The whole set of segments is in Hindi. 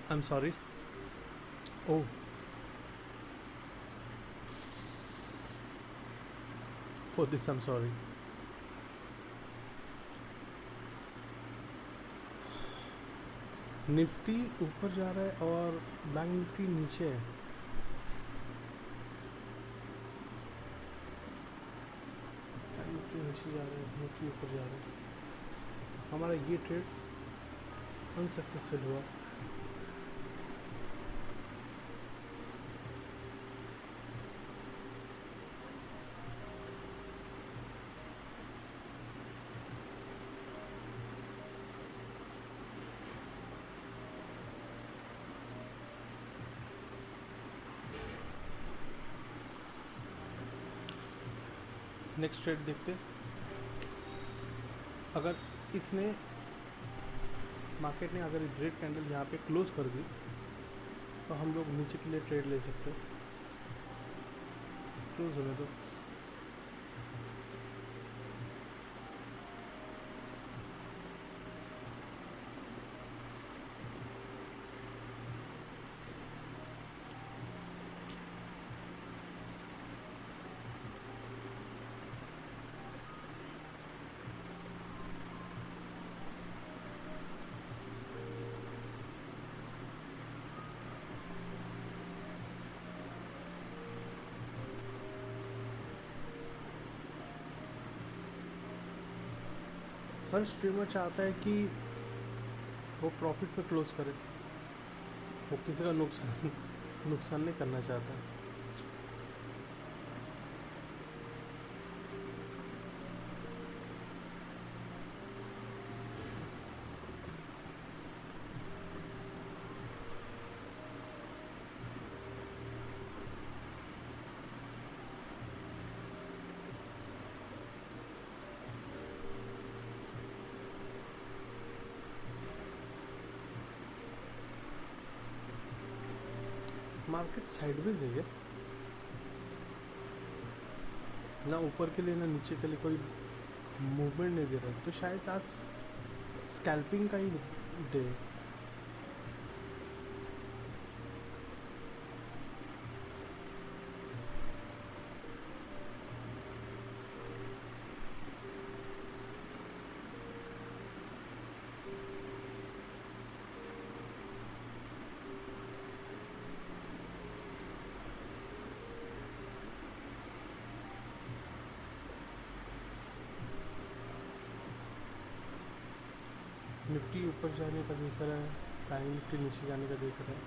I'm sorry. Oh, for this I'm sorry. Nifty ऊपर जा रहा है और बैंक निफ्टी नीचे है। बैंक निफ्टी नीचे जा रहा है, निफ्टी ऊपर जा रहा है। हमारा ये ट्रेड अनसक्सेसफुल हुआ। नेक्स्ट ट्रेड देखते। अगर इसने मार्केट ने अगर रेड कैंडल यहाँ पे क्लोज कर दी तो हम लोग नीचे के लिए ट्रेड ले सकते हैं। क्लोज होने दो। हर स्ट्रीमर चाहता है कि वो प्रॉफिट में क्लोज करे, वो किसी का नुकसान नुकसान नहीं करना चाहता। मार्केट साइडवेज है क्या? ना ऊपर के लिए ना नीचे के लिए कोई मूवमेंट नहीं दे रहा, तो शायद आज स्कैल्पिंग का ही डे। निफ्टी ऊपर जाने का देख रहा है, बैंक निफ्टी नीचे जाने का देख रहा है।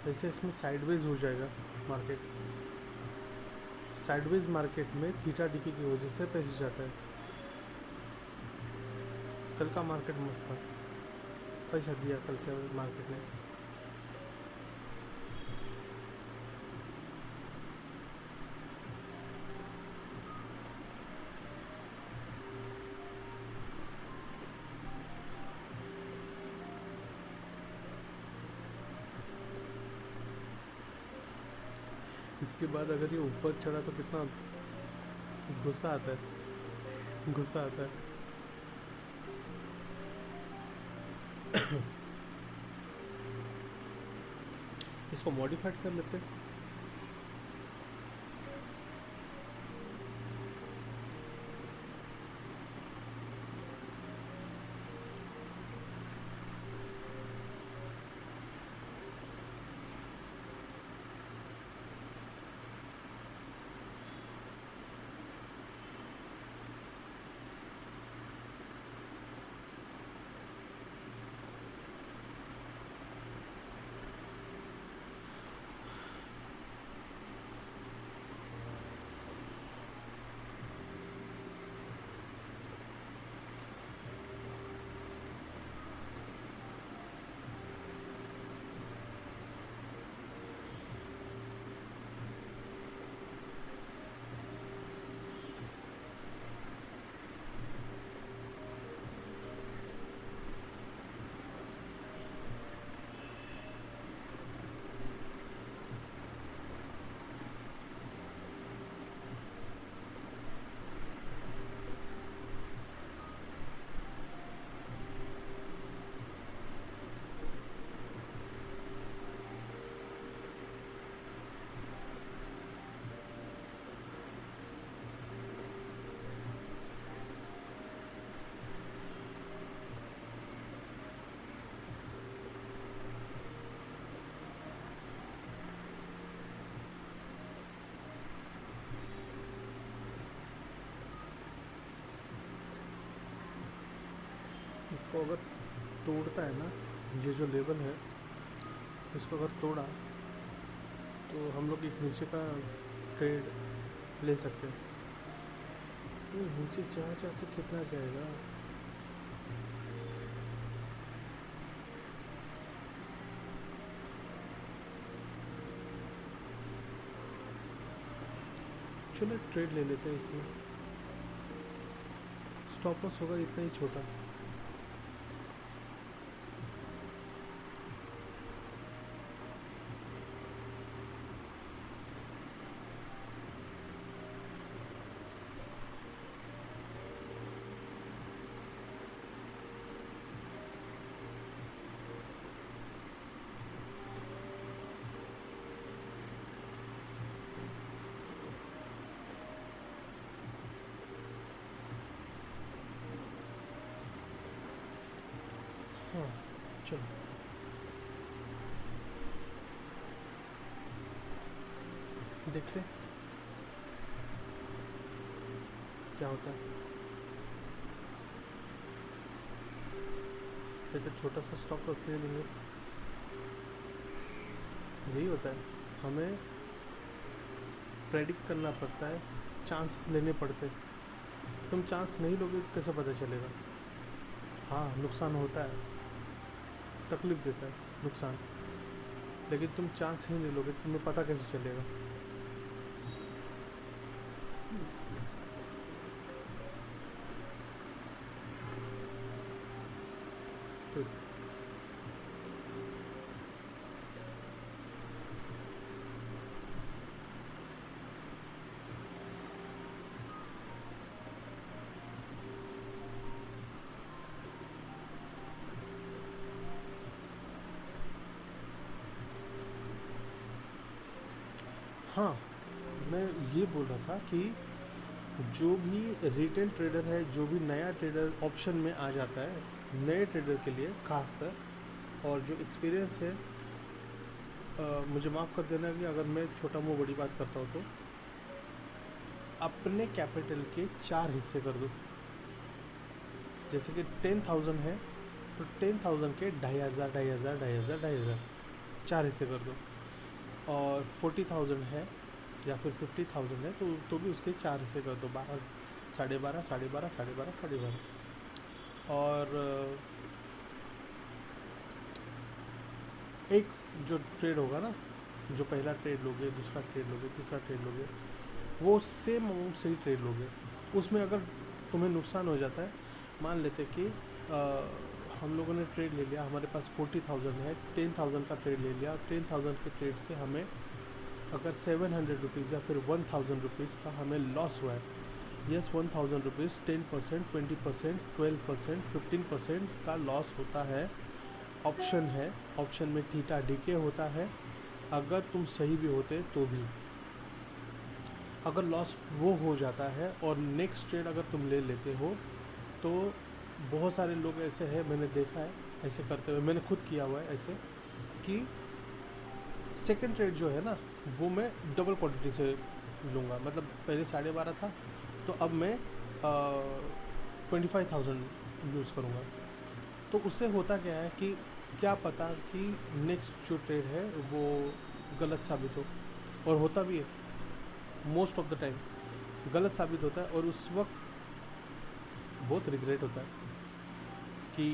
वैसे इसमें साइडवेज हो जाएगा मार्केट। साइडवेज मार्केट में थीटा डिके की वजह से पैसे जाता है। कल का मार्केट मस्त था, पैसा दिया कल के मार्केट ने। इसके बाद अगर ये ऊपर चढ़ा तो कितना गुस्सा आता है, गुस्सा आता है। इसको मॉडिफाइड कर लेते हैं। इसको अगर तोड़ता है ना, ये जो लेवल है, इसको अगर तोड़ा तो हम लोग एक नीचे का ट्रेड ले सकते हैं। ये नीचे जा के कितना जाएगा? चलो ट्रेड ले लेते हैं इसमें। स्टॉप लॉस होगा इतना ही छोटा। हाँ चलो, देखते हैं क्या होता है। तो छोटा सा स्टॉप लॉस ले लेंगे। यही होता है, हमें प्रेडिक्ट करना पड़ता है, चांसेस लेने पड़ते हैं। तुम चांस नहीं लोगे तो कैसे पता चलेगा? हाँ नुकसान होता है, तकलीफ देता है नुकसान, लेकिन तुम चांस ही नहीं लोगे तो तुम्हें पता कैसे चलेगा? तो हाँ, मैं ये बोल रहा था कि जो भी रिटेल ट्रेडर है, जो भी नया ट्रेडर ऑप्शन में आ जाता है, नए ट्रेडर के लिए खासकर, और जो एक्सपीरियंस है, मुझे माफ़ कर देना कि अगर मैं छोटा मुँह बड़ी बात करता हूँ, तो अपने कैपिटल के 4 हिस्से कर दो। जैसे कि 10,000 है तो 10,000 के 2,500, 2,500, 2,500, 2,500 4 हिस्से कर दो। और 40,000 है या फिर 50,000 है तो भी उसके 4 हिस्से कर दो, 12, 12.5, 12.5, 12.5, 12.5। और एक जो ट्रेड होगा ना, जो पहला ट्रेड लोगे, दूसरा ट्रेड लोगे, तीसरा ट्रेड लोगे, वो सेम अमाउंट से ही ट्रेड लोगे। उसमें अगर तुम्हें नुकसान हो जाता है, मान लेते कि हम लोगों ने ट्रेड ले लिया, हमारे पास 40,000 है, 10,000 का ट्रेड ले लिया, और 10,000 के ट्रेड से हमें अगर 700 रुपीज़ या फिर 1,000 रुपीज़ का हमें लॉस हुआ है, यस 1,000 रुपीज़ 10%, 20%, 12%, 15% का लॉस होता है। ऑप्शन है, ऑप्शन में थीटा डीके होता है। अगर तुम सही भी होते तो भी अगर लॉस वो हो जाता है और नेक्स्ट ट्रेड अगर तुम ले लेते हो, तो बहुत सारे लोग ऐसे हैं, मैंने देखा है ऐसे करते हुए, मैंने खुद किया हुआ है ऐसे, कि सेकंड ट्रेड जो है ना, वो मैं डबल क्वांटिटी से लूँगा। मतलब पहले 12.5 था, तो अब मैं 25,000 यूज़ करूँगा। तो उससे होता क्या है कि क्या पता कि नेक्स्ट जो ट्रेड है वो गलत साबित हो, और होता भी है, मोस्ट ऑफ द टाइम गलत साबित होता है, और उस वक्त बहुत रिग्रेट होता है कि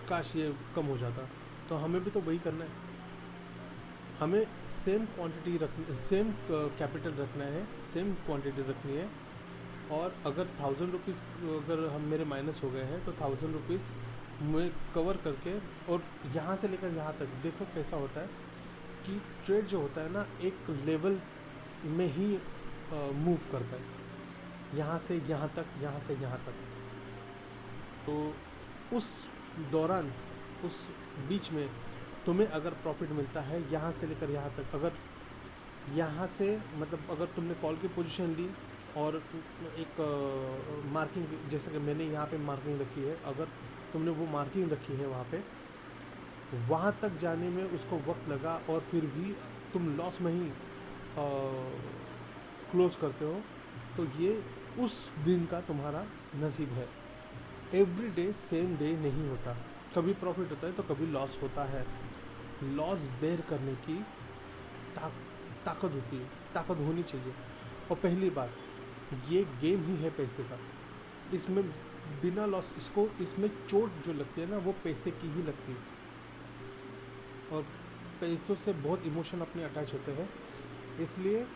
काश ये कम हो जाता। तो हमें भी तो वही करना है, हमें सेम क्वांटिटी रखनी, सेम कैपिटल रखना है, सेम क्वांटिटी रखनी है। और अगर 1,000 रुपीज़ अगर हम मेरे माइनस हो गए हैं, तो 1,000 रुपीज़ में कवर करके, और यहाँ से लेकर यहाँ तक देखो कैसा होता है कि ट्रेड जो होता है ना, एक लेवल में ही मूव करता है, यहाँ से यहाँ तक, यहाँ से यहाँ तक। तो उस दौरान, उस बीच में तुम्हें अगर प्रॉफिट मिलता है यहाँ से लेकर यहाँ तक, अगर यहाँ से मतलब अगर तुमने कॉल की पोजीशन ली और एक मार्किंग, जैसे कि मैंने यहाँ पे मार्किंग रखी है, अगर तुमने वो मार्किंग रखी है वहाँ पे, वहाँ तक जाने में उसको वक्त लगा और फिर भी तुम लॉस में ही क्लोज करते हो, तो ये उस दिन का तुम्हारा नसीब है। एवरी डे सेम डे नहीं होता, कभी प्रॉफिट होता है तो कभी लॉस होता है। लॉस बेयर करने की ता, ताकत होती है, ताकत होनी चाहिए। और पहली बात, ये गेम ही है पैसे का, इसमें बिना लॉस, इसमें चोट जो लगती है ना वो पैसे की ही लगती है। और पैसों से बहुत इमोशन अपने अटैच होते हैं, इसलिए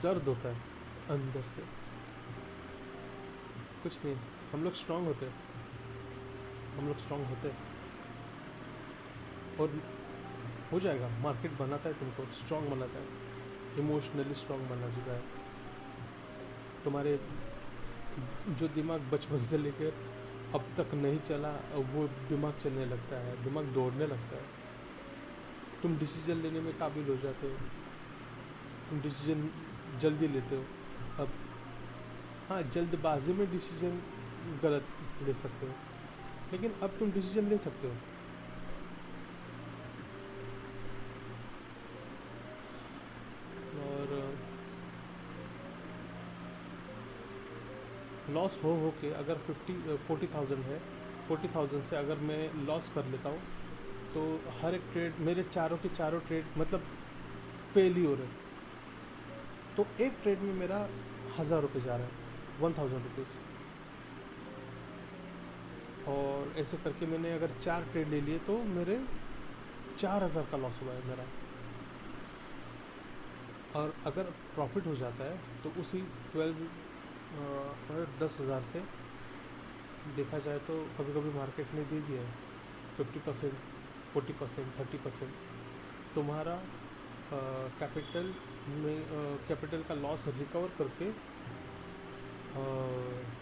दर्द होता है अंदर से। कुछ नहीं, हम लोग स्ट्रांग होते हैं, हम लोग स्ट्रांग होते हैं और हो जाएगा। मार्केट बनाता है तुमको स्ट्रांग बनाता है, इमोशनली स्ट्रांग बना देता है। तुम्हारे जो दिमाग बचपन से लेकर अब तक नहीं चला, अब वो दिमाग चलने लगता है, दिमाग दौड़ने लगता है। तुम डिसीजन लेने में काबिल हो जाते हो, तुम डिसीजन जल्दी लेते हो। अब हाँ, जल्दबाजी में डिसीजन गलत ले सकते हो, लेकिन अब तुम डिसीजन ले सकते हो। और लॉस हो के अगर 40,000 है, 40,000 से अगर मैं लॉस कर लेता हूँ तो हर एक ट्रेड, मेरे चारों के चारों ट्रेड मतलब फेल ही हो रहे, तो एक ट्रेड में मेरा 1,000 रुपये जा रहा है, 1,000 रुपीज़। और ऐसे करके मैंने अगर 4 ट्रेड ले लिए तो मेरे 4,000 का लॉस हुआ है मेरा। और अगर प्रॉफिट हो जाता है तो उसी 10,000 से देखा जाए तो कभी कभी मार्केट ने दे दिया है 50%, 40%, 30%। तुम्हारा कैपिटल में कैपिटल का लॉस रिकवर करके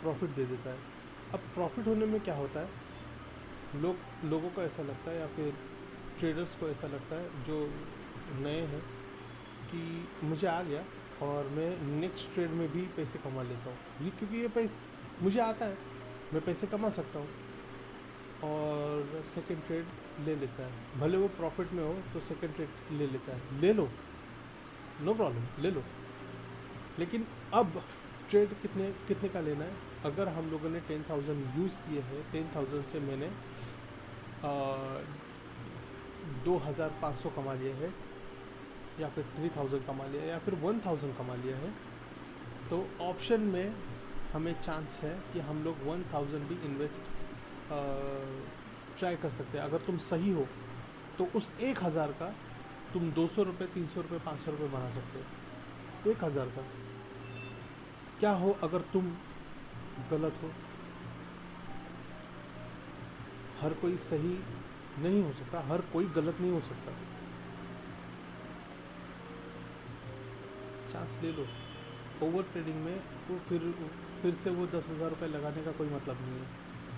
प्रॉफिट दे देता है। अब प्रॉफिट होने में क्या होता है, लोगों को ऐसा लगता है या फिर ट्रेडर्स को ऐसा लगता है जो नए हैं कि मुझे आ गया और मैं नेक्स्ट ट्रेड में भी पैसे कमा लेता हूँ, ये क्योंकि ये पैसे मुझे आता है, मैं पैसे कमा सकता हूँ। और सेकंड ट्रेड ले लेता है, भले वो प्रॉफिट में हो तो सेकंड ट्रेड ले लेता है, ले लो, नो प्रॉब्लम, ले लो। लेकिन अब ट्रेड कितने कितने का लेना है। अगर हम लोगों ने 10,000 यूज़ किए हैं, 10,000 से मैंने 2,500 कमा लिए है, या फिर 3,000 कमा लिया, या फिर 1,000 कमा लिया है, तो ऑप्शन में हमें चांस है कि हम लोग 1,000 भी इन्वेस्ट ट्राई कर सकते हैं। अगर तुम सही हो तो उस 1,000 का तुम 200 रुपये, 300 रुपये, 500 रुपये बना सकते हो। 1,000 का क्या हो अगर तुम गलत हो। हर कोई सही नहीं हो सकता, हर कोई गलत नहीं हो सकता। चांस ले लो। ओवर ट्रेडिंग में वो फिर से वो 10,000 रुपये लगाने का कोई मतलब नहीं है,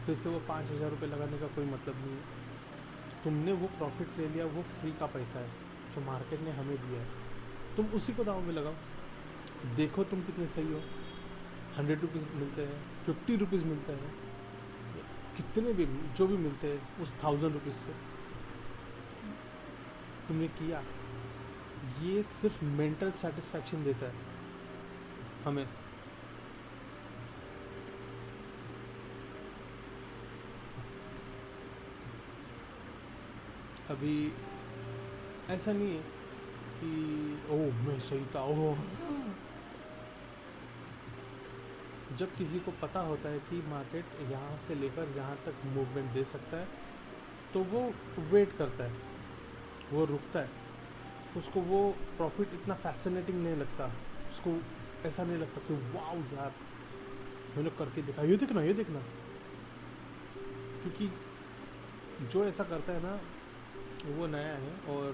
फिर से वो 5,000 रुपये लगाने का कोई मतलब नहीं है। तुमने वो प्रॉफिट ले लिया, वो फ्री का पैसा है जो मार्केट ने हमें दिया है, तुम उसी को दाव में लगाओ। देखो तुम कितने सही हो। 100 रुपीज़ मिलते हैं, 50 रुपीज़ मिलते हैं, कितने भी जो भी मिलते हैं उस 1,000 रुपीज़ से तुमने किया, ये सिर्फ मेंटल सेटिस्फैक्शन देता है हमें। अभी ऐसा नहीं है कि ओह मैं सही था, ओह। जब किसी को पता होता है कि मार्केट यहाँ से लेकर यहाँ तक मूवमेंट दे सकता है तो वो वेट करता है, वो रुकता है। उसको वो प्रॉफिट इतना फैसिनेटिंग नहीं लगता, उसको ऐसा नहीं लगता कि वाह यार मैंने करके देखा, ये देखना, ये देखना। क्योंकि जो ऐसा करता है ना वो नया है, और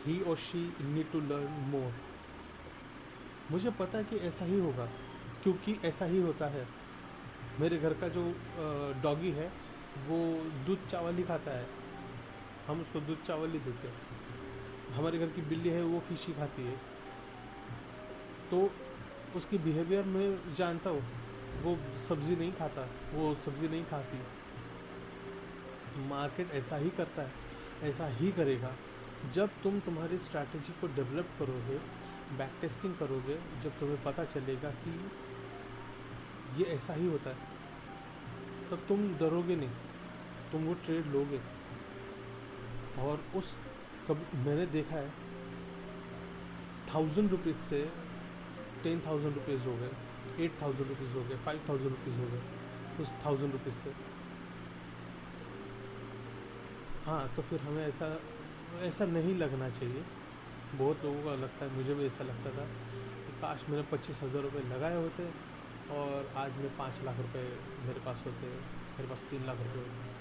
ही और she need to learn more. मुझे पता है कि ऐसा ही होगा, क्योंकि ऐसा ही होता है। मेरे घर का जो डॉगी है वो दूध चावल ही खाता है, हम उसको दूध चावल ही देते हैं। हमारे घर की बिल्ली है वो फिश ही खाती है, तो उसकी बिहेवियर में जानता हूँ, वो सब्ज़ी नहीं खाता, वो सब्ज़ी नहीं खाती। मार्केट ऐसा ही करता है, ऐसा ही करेगा। जब तुम तुम्हारी स्ट्रैटेजी को डेवलप करोगे, बैक टेस्टिंग करोगे, जब तुम्हें पता चलेगा कि ये ऐसा ही होता है, तब तुम डरोगे नहीं, तुम वो ट्रेड लोगे। और उस कभी मैंने देखा है 1000 रुपीज़ से 10,000 रुपीज़ हो गए, 8,000 रुपीज़ हो गए, 5,000 रुपीज़ हो गए उस 1000 रुपीज़ से। हाँ, तो फिर हमें ऐसा ऐसा नहीं लगना चाहिए। बहुत लोगों का लगता है, मुझे भी ऐसा लगता था कि काश मैंने 25,000 रुपये लगाए होते और आज मैं 5 लाख रुपए मेरे पास होते, मेरे पास 3 लाख रुपए होते।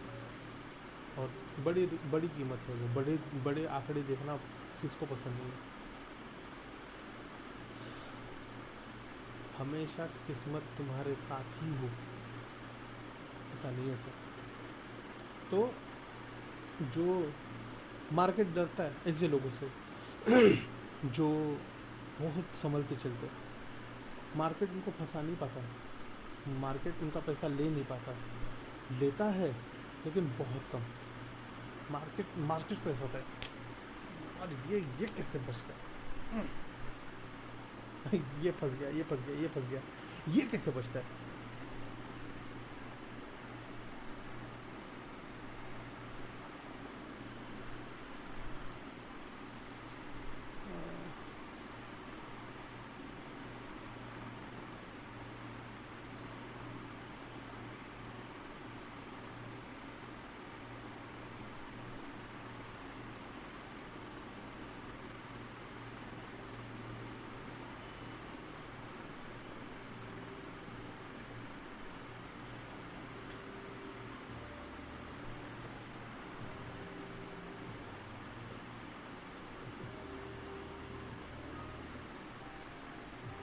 और बड़ी बड़ी कीमत है वो, बड़े बड़े आंकड़े देखना किसको पसंद नहीं है। हमेशा किस्मत तुम्हारे साथ ही हो, ऐसा नहीं होता। तो जो मार्केट डरता है ऐसे लोगों से जो बहुत संभल के चलते हैं। मार्केट उनको फंसा नहीं पाता, मार्केट उनका पैसा ले नहीं पाता, लेता है लेकिन बहुत कम। मार्केट मार्केट पैसा होता है। और ये कैसे बचता है ये फंस गया, ये फंस गया, ये फंस गया, ये कैसे बचता है।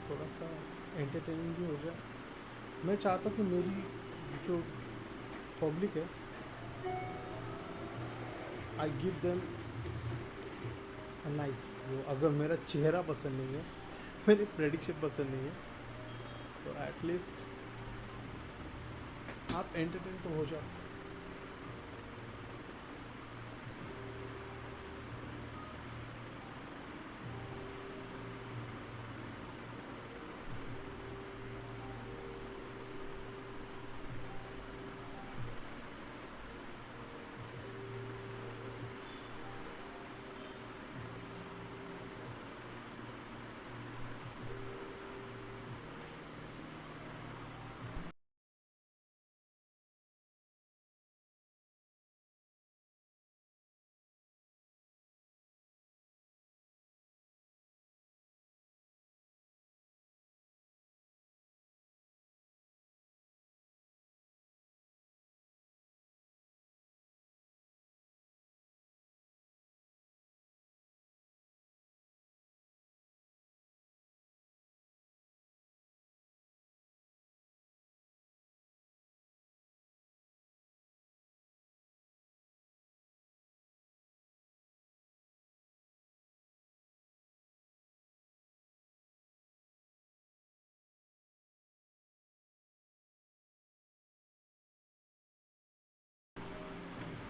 थोड़ा सा एंटरटेनिंग भी हो जाए। मैं चाहता हूँ कि मेरी जो पब्लिक है, आई गिव देम नाइस। वो अगर मेरा चेहरा पसंद नहीं है, मेरी प्रेडिक्शन पसंद नहीं है, तो एटलीस्ट आप एंटरटेन तो हो जाओ।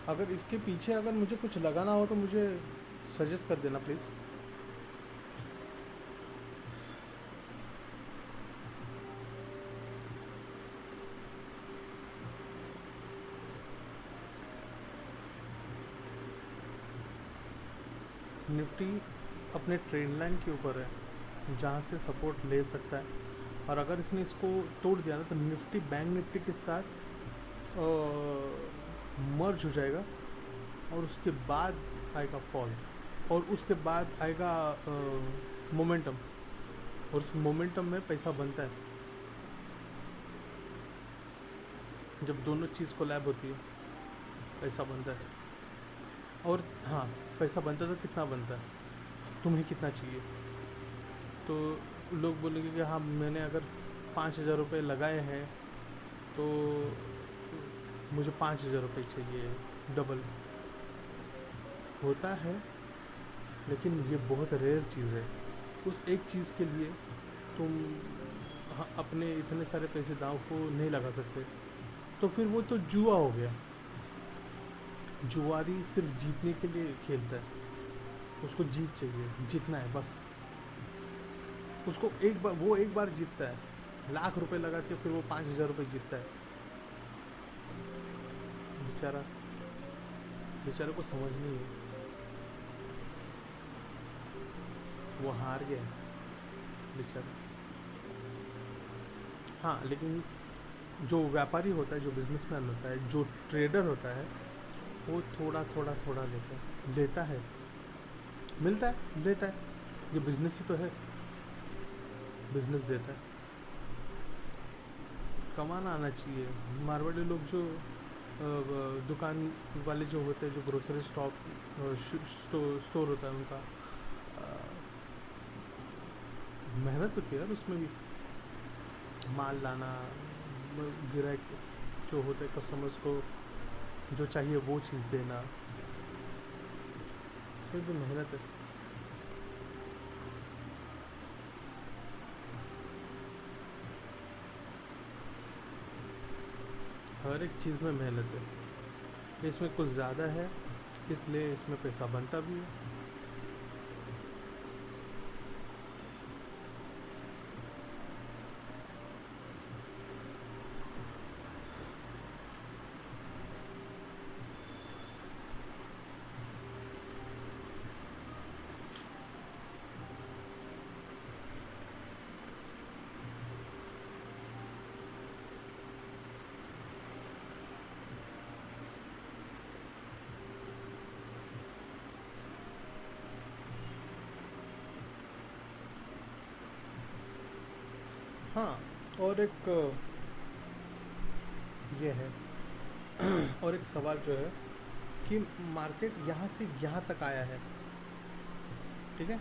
अगर इसके पीछे अगर मुझे कुछ लगाना हो तो मुझे सजेस्ट कर देना प्लीज़। निफ्टी अपने ट्रेंड लाइन के ऊपर है, जहाँ से सपोर्ट ले सकता है। और अगर इसने इसको तोड़ दिया ना, तो निफ्टी बैंक निफ्टी के साथ मर्ज हो जाएगा, और उसके बाद आएगा फॉल, और उसके बाद आएगा मोमेंटम, और उस मोमेंटम में पैसा बनता है। जब दोनों चीज़ को लैब होती है, पैसा बनता है। और हाँ, पैसा बनता तो कितना बनता है, तुम्हें कितना चाहिए। तो लोग बोलेंगे कि हाँ, मैंने अगर 5,000 रुपये लगाए हैं तो मुझे 5,000 रुपये चाहिए, डबल होता है। लेकिन ये बहुत रेयर चीज़ है। उस एक चीज़ के लिए तुम अपने इतने सारे पैसे दांव को नहीं लगा सकते। तो फिर वो तो जुआ हो गया। जुआरी सिर्फ जीतने के लिए खेलता है, उसको जीत चाहिए, जीतना है बस। उसको एक बार, वो एक बार जीतता है, लाख रुपए लगा के फिर वो 5,000 रुपये जीतता है। बेचारा, बेचारे को समझ नहीं है, वो हार गया बेचारा। हाँ, लेकिन जो व्यापारी होता है, जो बिजनेसमैन होता है, जो ट्रेडर होता है, वो थोड़ा थोड़ा थोड़ा लेता है, मिलता है, लेता है। ये बिजनेस ही तो है, बिजनेस देता है। कमाना आना चाहिए। मारवाड़ी लोग जो दुकान वाले जो होते हैं, जो ग्रोसरी स्टोर होता है उनका, मेहनत होती है यार उसमें भी। माल लाना, ग्राहक जो होते हैं, कस्टमर्स को जो चाहिए वो चीज़ देना, इसमें भी मेहनत है। हर एक चीज़ में मेहनत है। इसमें कुछ ज़्यादा है, इसलिए इसमें पैसा बनता भी है। हाँ, और एक ये है और एक सवाल जो है कि मार्केट यहाँ से यहाँ तक आया है, ठीक है,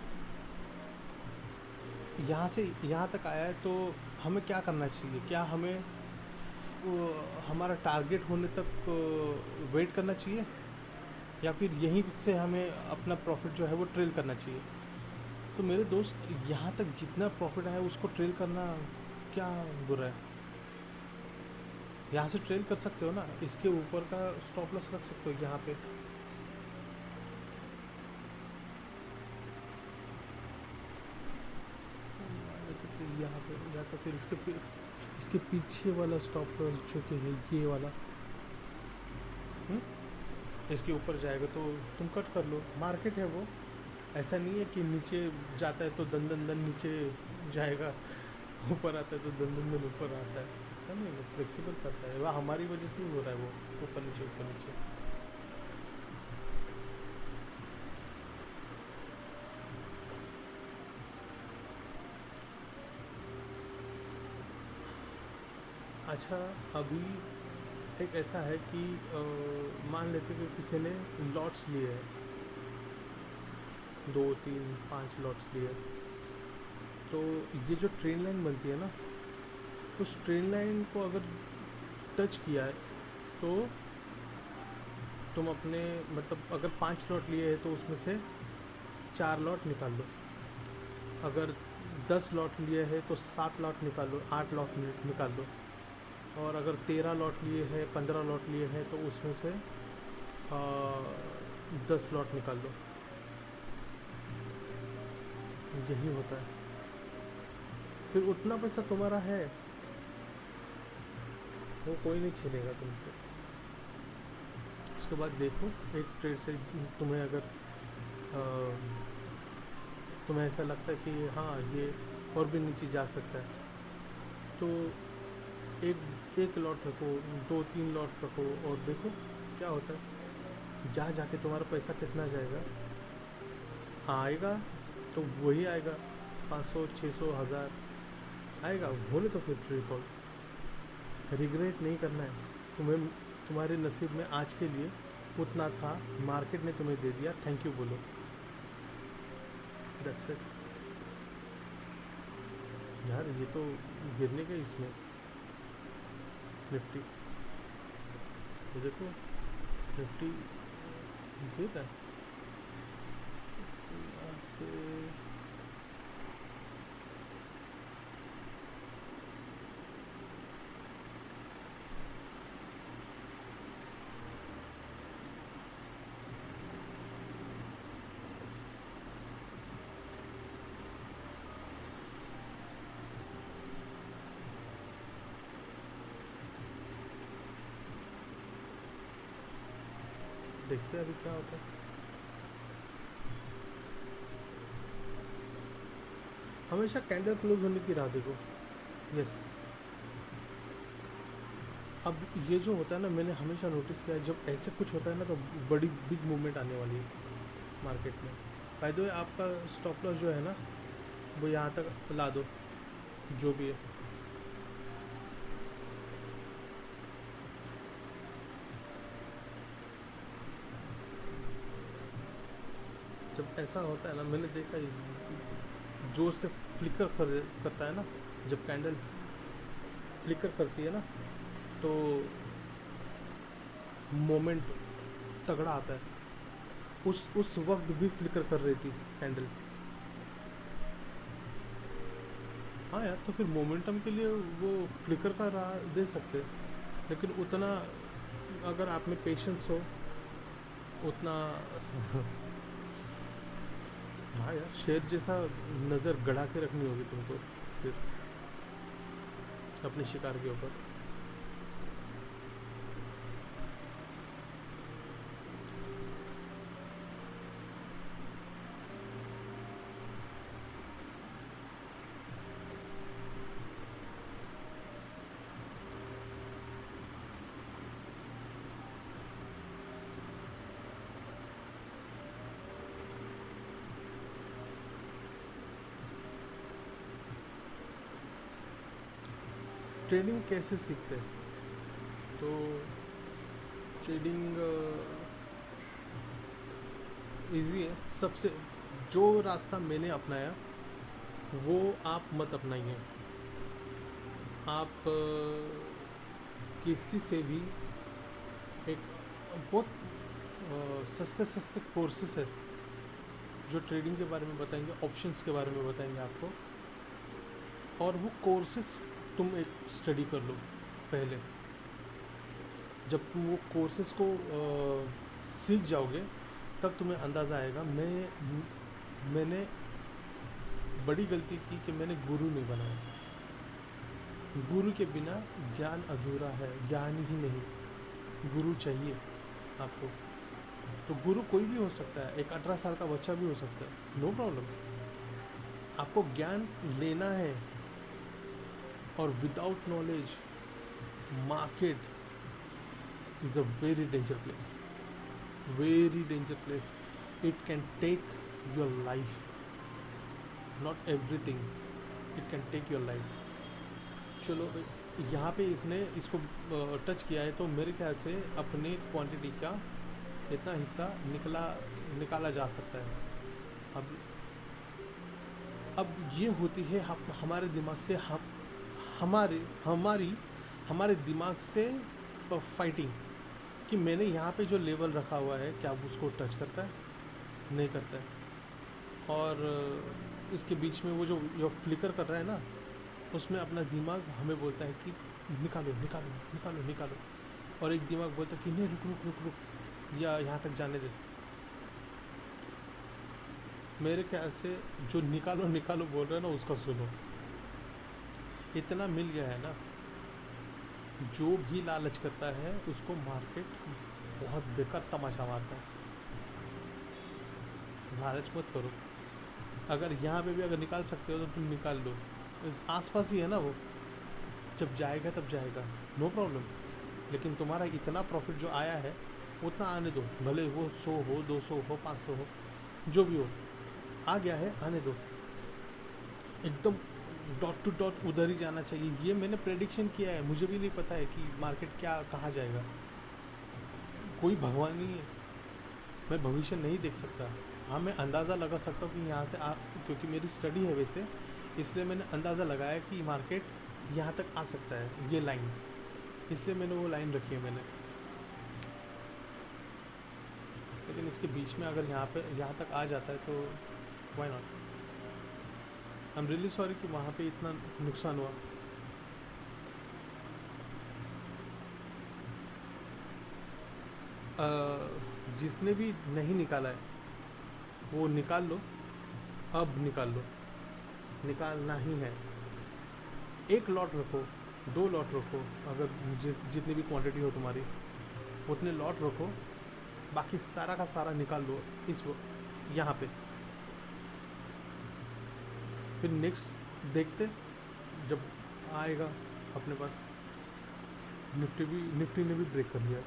यहाँ से यहाँ तक आया है, तो हमें क्या करना चाहिए? क्या हमें हमारा टारगेट होने तक वेट करना चाहिए, या फिर यहीं से हमें अपना प्रॉफिट जो है वो ट्रेल करना चाहिए? तो मेरे दोस्त, यहाँ तक जितना प्रॉफिट आया उसको ट्रेल करना क्या बुरा है? यहाँ से ट्रेल कर सकते हो ना, इसके ऊपर का स्टॉप लॉस रख सकते हो यहाँ पे। यहाँ पे या तो फिर इसके पीछे वाला स्टॉप लॉस जो कि है ये वाला, इसके ऊपर जाएगा तो तुम कट कर लो। मार्केट है वो, ऐसा नहीं है कि नीचे जाता है तो दन दन दन नीचे जाएगा, ऊपर आता है तो दन दन दन ऊपर आता है। ऐसा नहीं, वो फ्लेक्सिबल करता है, वह हमारी वजह से ही हो रहा है, वो ऊपर नीचे ऊपर नीचे। अच्छा, अभी एक ऐसा है कि मान लेते कि किसी ने लॉट्स लिए हैं, 2 3 5 लॉट्स लिए, तो ये जो ट्रेन लाइन बनती है ना, उस ट्रेन लाइन को अगर टच किया है तो तुम अपने, मतलब अगर 5 लॉट लिए हैं तो उसमें से 4 लॉट निकाल लो। अगर 10 लॉट लिए हैं तो 7 लॉट निकाल लो, 8 लॉट निकाल लो। और अगर 13 लॉट लिए हैं, 15 लॉट लिए हैं तो उसमें से 10 लॉट निकाल लो। यही होता है, फिर उतना पैसा तुम्हारा है, वो कोई नहीं छीनेगा तुमसे। उसके बाद देखो, एक ट्रेड से तुम्हें अगर तुम्हें ऐसा लगता है कि हाँ ये और भी नीचे जा सकता है, तो एक लॉट रखो, 2 3 लॉट रखो और देखो क्या होता है। जा जाके तुम्हारा पैसा कितना जाएगा, आएगा तो वही आएगा, 500 600 1000 आएगा, बोले तो फिर फ्री फॉल। रिग्रेट नहीं करना है तुम्हें, तुम्हारे नसीब में आज के लिए उतना था, मार्केट ने तुम्हें दे दिया, थैंक यू बोलो, दैट्स इट। यार ये तो गिरने का इसमें निफ्टी, ये देखो निफ्टी गिर रहा है यहाँ से। देखते हैं अभी क्या होता है। हमेशा कैंडल क्लोज होने की राह देखो। यस। अब ये जो होता है ना, मैंने हमेशा नोटिस किया है जब ऐसे कुछ होता है ना तो बड़ी बिग मूवमेंट आने वाली है मार्केट में। बाय द वे आपका स्टॉप लॉस जो है ना वो यहाँ तक ला दो, जो भी है। जब ऐसा होता है ना, मैंने देखा जो से करता है ना, जब कैंडल फ्लिकर करती है ना तो मोमेंट तगड़ा आता है। उस वक्त भी फ्लिकर कर रही थी कैंडल। हाँ यार, तो फिर मोमेंटम के लिए वो फ्लिकर का राह दे सकते हैं, लेकिन उतना अगर आप में पेशेंस हो उतना हाँ यार, शेर जैसा नज़र गड़ा के रखनी होगी तुमको फिर अपने शिकार के ऊपर। ट्रेडिंग कैसे सीखते हैं? तो ट्रेडिंग इजी है सबसे। जो रास्ता मैंने अपनाया वो आप मत अपनाइए। आप किसी से भी एक बहुत सस्ते सस्ते कोर्सेस है जो ट्रेडिंग के बारे में बताएंगे, ऑप्शंस के बारे में बताएंगे आपको। और वो कोर्सेस तुम एक स्टडी कर लो पहले। जब तुम वो कोर्सेस को सीख जाओगे तब तुम्हें अंदाज़ा आएगा। मैंने बड़ी गलती की कि मैंने गुरु नहीं बनाया। गुरु के बिना ज्ञान अधूरा है, ज्ञान ही नहीं, गुरु चाहिए आपको। तो गुरु कोई भी हो सकता है, एक 18 साल का बच्चा भी हो सकता है, नो प्रॉब्लम। आपको ज्ञान लेना है। और without knowledge market is a very danger place, very danger place. It can take your life, not everything, it can take your life. चलो यहाँ पे इसने इसको टच किया है तो मेरे ख्याल से अपनी क्वांटिटी का इतना हिस्सा निकाला जा सकता है। अब ये होती है हमारे दिमाग से, हमारे दिमाग से फाइटिंग कि मैंने यहाँ पे जो लेवल रखा हुआ है क्या उसको टच करता है, नहीं करता है। और इसके बीच में वो जो फ्लिकर कर रहा है ना, उसमें अपना दिमाग हमें बोलता है कि निकालो निकालो निकालो निकालो, और एक दिमाग बोलता है कि नहीं रुक रुक रुक रुक, या यहाँ तक जाने दे। मेरे ख्याल से जो निकालो निकालो बोल रहा है ना उसका सुनो। इतना मिल गया है ना, जो भी लालच करता है उसको मार्केट बहुत बेकार तमाशा मारता है। लालच मत करो। अगर यहाँ पे भी अगर निकाल सकते हो तो तुम निकाल लो, आसपास ही है ना वो। जब जाएगा तब जाएगा, नो प्रॉब्लम। लेकिन तुम्हारा इतना प्रॉफिट जो आया है उतना आने दो, भले वो 100 हो, 200 हो, 500 हो, जो भी हो, आ गया है आने दो। एकदम डॉट टू डॉट उधर ही जाना चाहिए। ये मैंने प्रेडिक्शन किया है, मुझे भी नहीं पता है कि मार्केट क्या कहाँ जाएगा। कोई भगवान नहीं है, मैं भविष्य नहीं देख सकता। हाँ, मैं अंदाज़ा लगा सकता हूँ कि यहाँ से क्योंकि मेरी स्टडी है वैसे, इसलिए मैंने अंदाज़ा लगाया कि मार्केट यहाँ तक आ सकता है, ये लाइन, इसलिए मैंने वो लाइन रखी है मैंने। लेकिन इसके बीच में अगर यहाँ तक आ जाता है तो why not. I am really sorry कि वहाँ पे इतना नुकसान हुआ। जिसने भी नहीं निकाला है वो निकाल लो, अब निकाल लो, निकालना ही है। एक लॉट रखो, 2 लॉट रखो, अगर जितनी भी क्वांटिटी हो तुम्हारी उतने लॉट रखो। बाकी सारा का सारा निकाल दो इस यहाँ पे। फिर नेक्स्ट देखते जब आएगा अपने पास। निफ्टी ने भी ब्रेक कर लिया।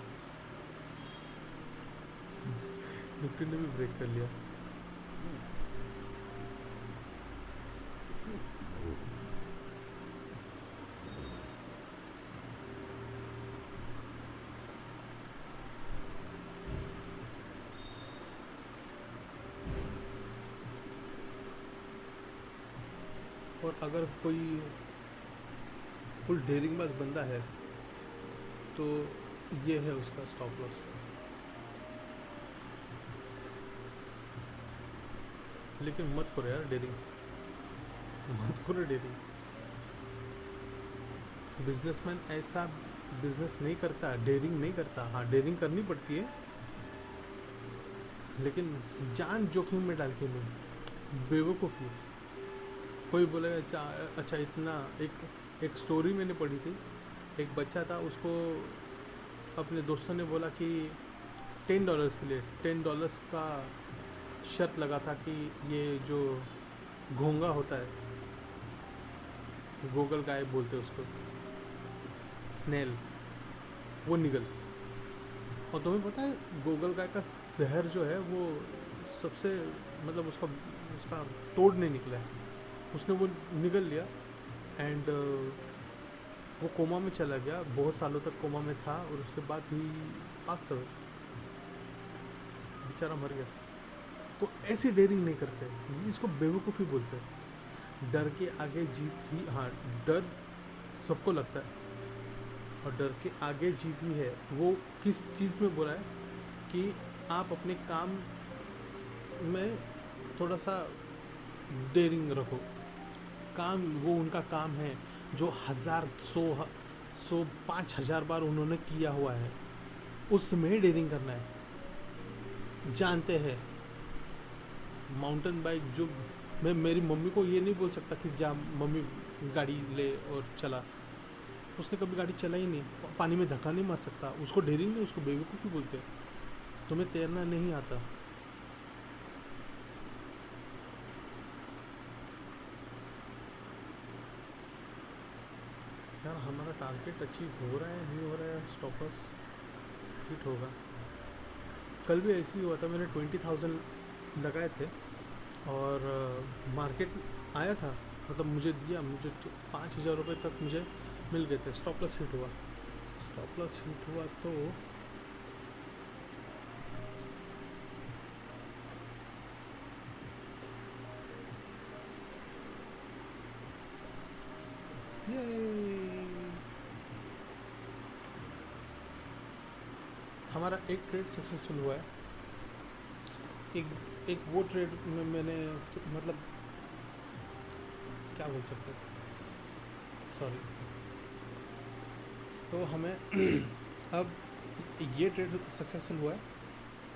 निफ्टी ने भी ब्रेक कर लिया। और अगर कोई फुल डेयरिंग बाज बंदा है तो ये है उसका स्टॉप लॉस। लेकिन मत करो यार डेयरिंग, मत करो डेयरिंग। बिजनेसमैन ऐसा बिजनेस नहीं करता, डेयरिंग नहीं करता। हाँ डेयरिंग करनी पड़ती है लेकिन जान जोखिम में डाल के नहीं, बेवकूफ़ी। कोई बोलेगा अच्छा इतना। एक स्टोरी मैंने पढ़ी थी, एक बच्चा था, उसको अपने दोस्तों ने बोला कि $10 के लिए $10 का शर्त लगा था कि ये जो घोंगा होता है, गोगल गाय बोलते हैं उसको, स्नेल, वो निगल। और तुम्हें पता है गोगल गाय का जहर जो है वो सबसे मतलब उसका उसका तोड़ नहीं निकला है। उसने वो निगल लिया एंड वो कोमा में चला गया, बहुत सालों तक कोमा में था और उसके बाद ही पास्ट अवे, बेचारा मर गया। तो ऐसी डेयरिंग नहीं करते, इसको बेवकूफ़ी बोलते हैं। डर के आगे जीत ही, हाँ डर सबको लगता है और डर के आगे जीत ही है। वो किस चीज़ में बोला है कि आप अपने काम में थोड़ा सा डेयरिंग रखो। काम वो उनका काम है जो 1000 100 5000 बार उन्होंने किया हुआ है, उसमें डेयरिंग करना है। जानते हैं माउंटेन बाइक जो, मैं मेरी मम्मी को ये नहीं बोल सकता कि जा मम्मी गाड़ी ले और चला, उसने कभी गाड़ी चला ही नहीं, पानी में धक्का नहीं मार सकता। उसको डेयरिंग नहीं, उसको बेवकूफ़ी बोलते हैं। तुम्हें तैरना नहीं आता, यार हमारा टारगेट अचीव हो रहा है नहीं हो रहा है, स्टॉप लॉस हिट होगा। कल भी ऐसे ही हुआ था, मैंने 20,000 लगाए थे और मार्केट आया था, मतलब मुझे दिया, मुझे तो 5,000 रुपये तक मुझे मिल गए थे। स्टॉप लॉस हिट हुआ, स्टॉप लॉस हिट हुआ तो ये हमारा एक ट्रेड सक्सेसफुल हुआ है। एक वो ट्रेड में मैंने मतलब क्या बोल सकते हैं, सॉरी। तो हमें अब ये ट्रेड सक्सेसफुल हुआ है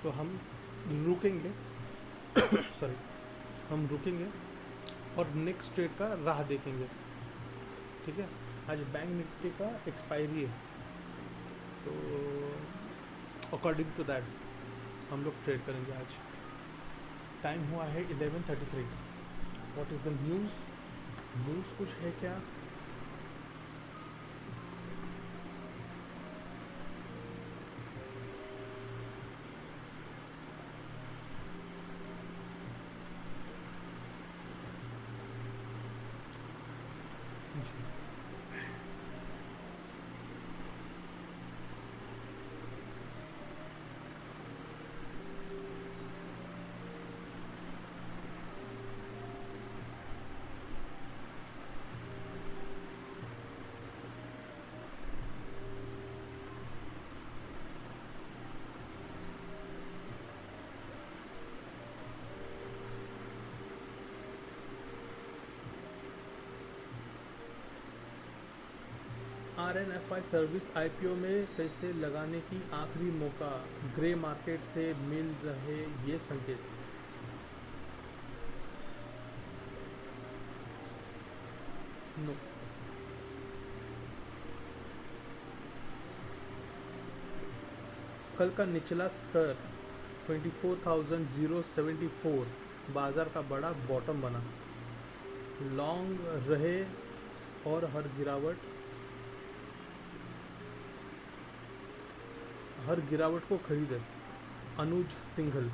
तो हम रुकेंगे सॉरी, हम रुकेंगे और नेक्स्ट ट्रेड का राह देखेंगे। ठीक है, आज बैंक निफ्टी का एक्सपायरी है तो अकॉर्डिंग टू दैट हम लोग ट्रेड करेंगे। आज टाइम हुआ है 11:33। What is the news? News कुछ है क्या? RNFI सर्विस IPO में पैसे लगाने की आखिरी मौका, ग्रे मार्केट से मिल रहे ये संकेत। नो, कल का निचला स्तर 24,074 बाज़ार का बड़ा बॉटम बना। लॉन्ग रहे और हर गिरावट को खरीदे। अनुज सिंघल।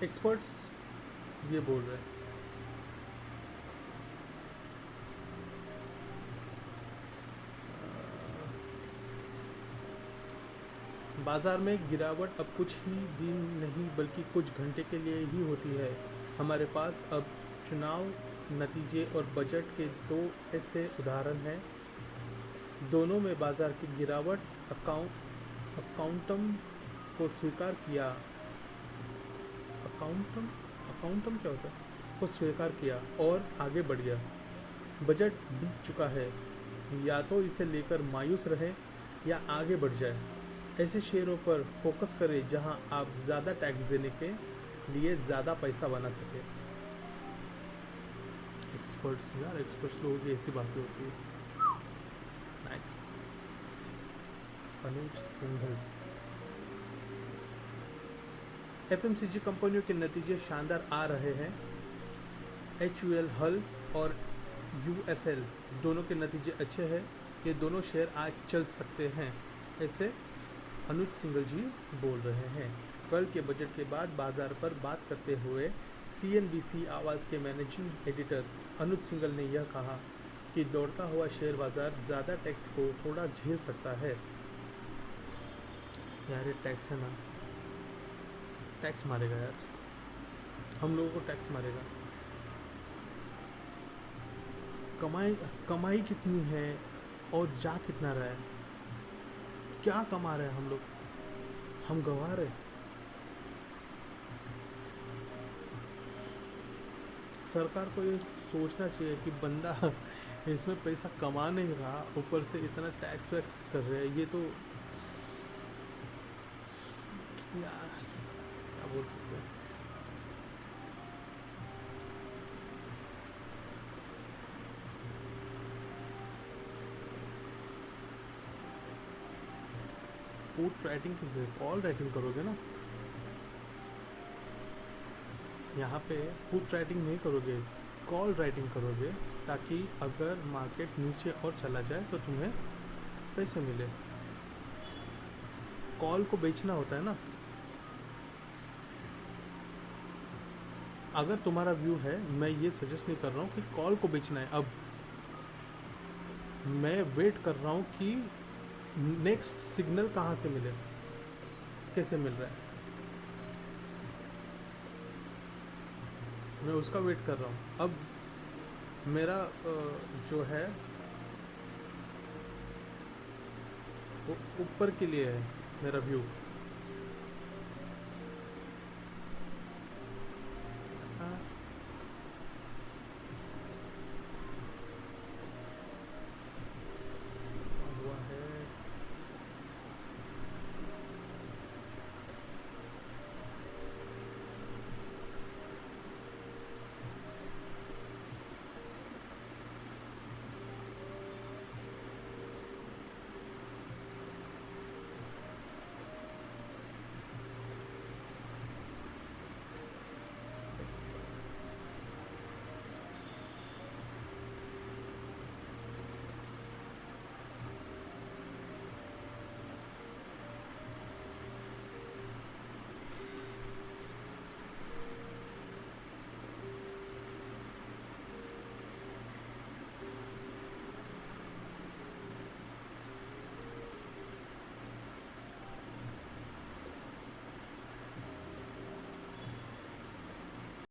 एक्सपर्ट्स ये बोल रहे हैं। बाज़ार में गिरावट अब कुछ ही दिन नहीं बल्कि कुछ घंटे के लिए ही होती है। हमारे पास अब चुनाव नतीजे और बजट के दो ऐसे उदाहरण हैं। दोनों में बाज़ार की गिरावट अकाउंटम को स्वीकार किया। अकाउंटम क्या होता है? को स्वीकार किया और आगे बढ़ गया। बजट बीत चुका है, या तो इसे लेकर मायूस रहें या आगे बढ़ जाए। ऐसे शेयरों पर फोकस करें जहां आप ज़्यादा टैक्स देने के लिए ज़्यादा पैसा बना सके। एक्सपर्ट्स यार, एक्सपर्ट्स लोगों की ऐसी बातें होती है। नाइस। अनुज सिंघल। एफएमसीजी कंपनियों के नतीजे शानदार आ रहे हैं। HUL हल और USL दोनों के नतीजे अच्छे हैं। ये दोनों शेयर आज चल सकते हैं, ऐसे अनुज सिंघल जी बोल रहे हैं। कल के बजट के बाद बाजार पर बात करते हुए CNBC आवाज़ के मैनेजिंग एडिटर अनुज सिंघल ने यह कहा कि दौड़ता हुआ शेयर बाजार ज़्यादा टैक्स को थोड़ा झेल सकता है। यार ये टैक्स है ना, टैक्स मारेगा यार, हम लोगों को टैक्स मारेगा। कमाई कितनी है और जा कितना रहा है, क्या कमा रहे हैं हम लोग, हम गंवा रहे। सरकार को ये सोचना चाहिए कि बंदा इसमें पैसा कमा नहीं रहा, ऊपर से इतना टैक्स वैक्स कर रहे हैं। ये तो यार क्या बोल सकते हैं। पुट राइटिंग किसे, कॉल राइटिंग करोगे ना, यहाँ पे पुट राइटिंग नहीं करोगे, कॉल राइटिंग करोगे, ताकि अगर मार्केट नीचे और चला जाए तो तुम्हें पैसे मिले। कॉल को बेचना होता है ना। अगर तुम्हारा व्यू है, मैं ये सजेस्ट नहीं कर रहा हूँ कि कॉल को बेचना है। अब मैं वेट कर रहा हूँ कि नेक्स्ट सिग्नल कहाँ से मिले, कैसे मिल रहा है, मैं उसका वेट कर रहा हूँ। अब मेरा जो है वो ऊपर के लिए है मेरा व्यू।